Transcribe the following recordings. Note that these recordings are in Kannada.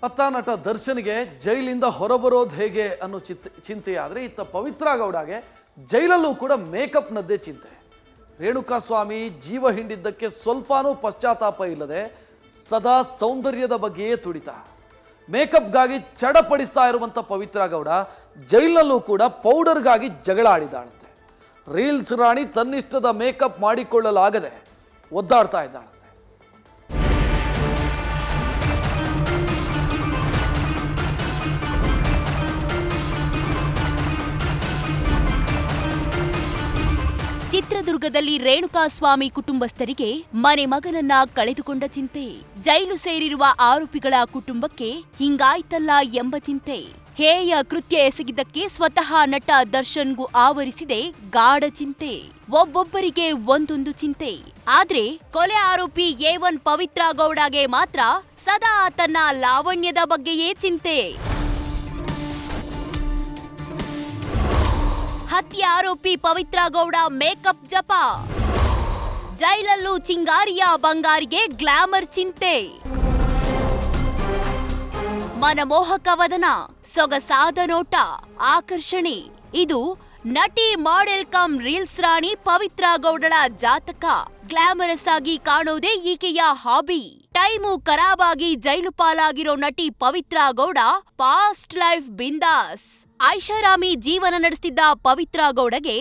ಅತ್ತ ನಟ ದರ್ಶನ್ಗೆ ಜೈಲಿಂದ ಹೊರಬರೋದು ಹೇಗೆ ಅನ್ನೋ ಚಿಂತೆ ಆದರೆ ಇತ್ತ ಪವಿತ್ರ ಗೌಡಗೆ ಜೈಲಲ್ಲೂ ಕೂಡ ಮೇಕಪ್ನದ್ದೇ ಚಿಂತೆ. ರೇಣುಕಾಸ್ವಾಮಿ ಜೀವ ಹಿಂಡಿದ್ದಕ್ಕೆ ಸ್ವಲ್ಪನೂ ಪಶ್ಚಾತ್ತಾಪ ಇಲ್ಲದೆ ಸದಾ ಸೌಂದರ್ಯದ ಬಗ್ಗೆಯೇ ತುಡಿತ. ಮೇಕಪ್ಗಾಗಿ ಚಡಪಡಿಸ್ತಾ ಇರುವಂಥ ಪವಿತ್ರ ಗೌಡ ಜೈಲಲ್ಲೂ ಕೂಡ ಪೌಡರ್ಗಾಗಿ ಜಗಳ ಆಡಿದಾಳಂತೆ. ರೀಲ್ಸ್ ರಾಣಿ ತನ್ನಿಷ್ಟದ ಮೇಕಪ್ ಮಾಡಿಕೊಳ್ಳಲಾಗದೆ ಒದ್ದಾಡ್ತಾ ಇದ್ದಾಳೆ. ಚಿತ್ರದುರ್ಗದಲ್ಲಿ ರೇಣುಕಾಸ್ವಾಮಿ ಕುಟುಂಬಸ್ಥರಿಗೆ ಮನೆ ಮಗನನ್ನ ಕಳೆದುಕೊಂಡ ಚಿಂತೆ. ಜೈಲು ಸೇರಿರುವ ಆರೋಪಿಗಳ ಕುಟುಂಬಕ್ಕೆ ಹಿಂಗಾಯ್ತಲ್ಲ ಎಂಬ ಚಿಂತೆ. ಹೇಯ ಕೃತ್ಯ ಎಸಗಿದ್ದಕ್ಕೆ ಸ್ವತಃ ನಟ ದರ್ಶನ್ಗೂ ಆವರಿಸಿದೆ ಗಾಢ ಚಿಂತೆ. ಒಬ್ಬೊಬ್ಬರಿಗೆ ಒಂದೊಂದು ಚಿಂತೆ. ಆದ್ರೆ ಕೊಲೆ ಆರೋಪಿ A1 ಪವಿತ್ರ ಗೌಡಗೆ ಮಾತ್ರ ಸದಾ ತನ್ನ ಲಾವಣ್ಯದ ಬಗ್ಗೆಯೇ ಚಿಂತೆ. ಹತ್ಯೆ ಆರೋಪಿ ಪವಿತ್ರ ಗೌಡ ಮೇಕಪ್ ಜಪ. ಜೈಲಲ್ಲೂ ಚಿಂಗಾರಿಯ ಬಂಗಾರಿಗೆ ಗ್ಲಾಮರ್ ಚಿಂತೆ. ಮನಮೋಹಕ ವದನ, ಸೊಗಸಾದ ನೋಟ, ಆಕರ್ಷಣೆ. ಇದು ನಟಿ ಮಾಡೆಲ್ ಕಮ್ ರೀಲ್ಸ್ ರಾಣಿ ಪವಿತ್ರ ಗೌಡಳ ಜಾತಕ. ಗ್ಲಾಮರಸ್ ಆಗಿ ಕಾಣೋದೇ ಈಕೆಯ ಹಾಬಿ. ಟೈಮು ಖರಾಬಾಗಿ ಜೈಲು ಪಾಲಾಗಿರೋ ನಟಿ ಪವಿತ್ರ ಗೌಡ ಪಾಸ್ಟ್ ಲೈಫ್ ಬಿಂದಾಸ್. ಐಷಾರಾಮಿ ಜೀವನ ನಡೆಸ್ತಿದ್ದ ಪವಿತ್ರ ಗೌಡಗೆ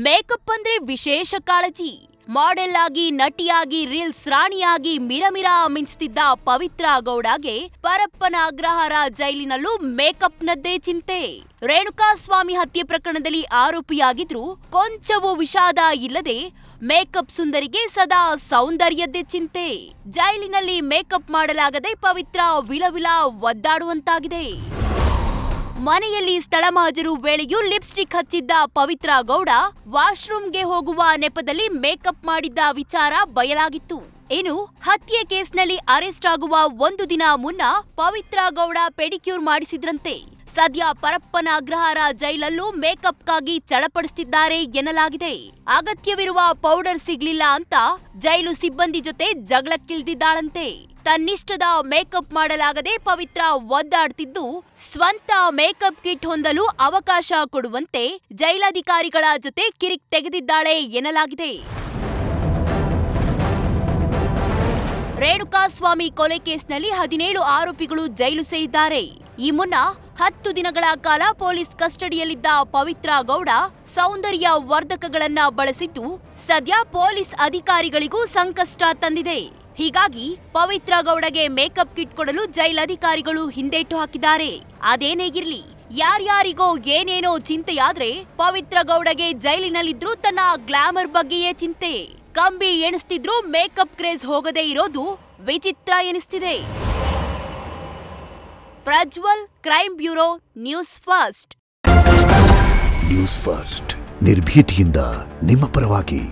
ಮೇಕಪ್ ಅಂದ್ರೆ ವಿಶೇಷ ಕಾಳಜಿ. ಮಾಡೆಲ್ ಆಗಿ, ನಟಿಯಾಗಿ, ರೀಲ್ಸ್ ರಾಣಿಯಾಗಿ ಮಿರಮಿರ ಮಿಂಚ್ತಿದ್ದ ಪವಿತ್ರ ಗೌಡಗೆ ಪರಪ್ಪನ ಅಗ್ರಹಾರ ಜೈಲಿನಲ್ಲೂ ಮೇಕಪ್ನದ್ದೇ ಚಿಂತೆ. ರೇಣುಕಾಸ್ವಾಮಿ ಹತ್ಯೆ ಪ್ರಕರಣದಲ್ಲಿ ಆರೋಪಿಯಾಗಿದ್ರು ಕೊಂಚವೂ ವಿಷಾದ ಇಲ್ಲದೆ ಮೇಕಪ್ ಸುಂದರಿಗೆ ಸದಾ ಸೌಂದರ್ಯದ್ದೇ ಚಿಂತೆ. ಜೈಲಿನಲ್ಲಿ ಮೇಕಪ್ ಮಾಡಲಾಗದೆ ಪವಿತ್ರ ವಿಲವಿಲ ಒದ್ದಾಡುವಂತಾಗಿದೆ. ಮನೆಯಲ್ಲಿ ಸ್ಥಳಮಹಾಜರು ವೇಳೆಯೂ ಲಿಪ್ಸ್ಟಿಕ್ ಹಚ್ಚಿದ್ದ ಪವಿತ್ರ ಗೌಡ ವಾಶ್ರೂಮ್ಗೆ ಹೋಗುವ ನೆಪದಲ್ಲಿ ಮೇಕಪ್ ಮಾಡಿದ್ದ ವಿಚಾರ ಬಯಲಾಗಿತ್ತು. ಇನ್ನು ಹತ್ಯೆ ಕೇಸ್ನಲ್ಲಿ ಅರೆಸ್ಟ್ ಆಗುವ ಒಂದು ದಿನ ಮುನ್ನ ಪವಿತ್ರ ಗೌಡ ಪೆಡಿಕ್ಯೂರ್ ಮಾಡಿಸಿದ್ರಂತೆ. ಸದ್ಯ ಪರಪ್ಪನ ಅಗ್ರಹಾರ ಜೈಲಲ್ಲೂ ಮೇಕಪ್ಗಾಗಿ ಚಡಪಡಿಸುತ್ತಿದ್ದಾರೆ ಎನ್ನಲಾಗಿದೆ. ಅಗತ್ಯವಿರುವ ಪೌಡರ್ ಸಿಗ್ಲಿಲ್ಲ ಅಂತ ಜೈಲು ಸಿಬ್ಬಂದಿ ಜೊತೆ ಜಗಳಕ್ಕಿಳಿದಿದ್ದಾಳಂತೆ. ತನ್ನಿಷ್ಟದ ಮೇಕಪ್ ಮಾಡಲಾಗದೆ ಪವಿತ್ರ ಒದ್ದಾಡ್ತಿದ್ದು ಸ್ವಂತ ಮೇಕಪ್ ಕಿಟ್ ಹೊಂದಲು ಅವಕಾಶ ಕೊಡುವಂತೆ ಜೈಲಾಧಿಕಾರಿಗಳ ಜೊತೆ ಕಿರಿಕ್ ತೆಗೆದಿದ್ದಾಳೆ ಎನ್ನಲಾಗಿದೆ. ರೇಣುಕಾಸ್ವಾಮಿ ಕೊಲೆ ಕೇಸ್ನಲ್ಲಿ 17 ಆರೋಪಿಗಳು ಜೈಲು ಸೇರಿದ್ದಾರೆ. ಈ ಮುನ್ನ 10 ದಿನಗಳ ಕಾಲ ಪೊಲೀಸ್ ಕಸ್ಟಡಿಯಲ್ಲಿದ್ದ ಪವಿತ್ರ ಗೌಡ ಸೌಂದರ್ಯ ವರ್ಧಕಗಳನ್ನ ಬಳಸಿದ್ದು ಸದ್ಯ ಪೊಲೀಸ್ ಅಧಿಕಾರಿಗಳಿಗೂ ಸಂಕಷ್ಟ ತಂದಿದೆ. ಹೀಗಾಗಿ ಪವಿತ್ರ ಗೌಡಗೆ ಮೇಕಪ್ ಕಿಟ್ ಕೊಡಲು ಜೈಲಧಿಕಾರಿಗಳು ಹಿಂದೇಟು ಹಾಕಿದ್ದಾರೆ. ಅದೇನೇ ಇರ್ಲಿ, ಯಾರ್ಯಾರಿಗೋ ಏನೇನೋ ಚಿಂತೆಯಾದ್ರೆ ಪವಿತ್ರ ಗೌಡಗೆ ಜೈಲಿನಲ್ಲಿದ್ರು ತನ್ನ ಗ್ಲಾಮರ್ ಬಗ್ಗೆಯೇ ಚಿಂತೆ. ಕಂಬಿ ಎಣಿಸ್ತಿದ್ರು ಮೇಕಪ್ ಕ್ರೇಜ್ ಹೋಗದೇ ಇರೋದು ವಿಚಿತ್ರ ಎನಿಸ್ತಿದೆ. Prajwal, crime bureau, news first. News first ನಿರ್ಭೀತಿಯಿಂದ ನಿಮ್ಮ ಪರವಾಗಿ.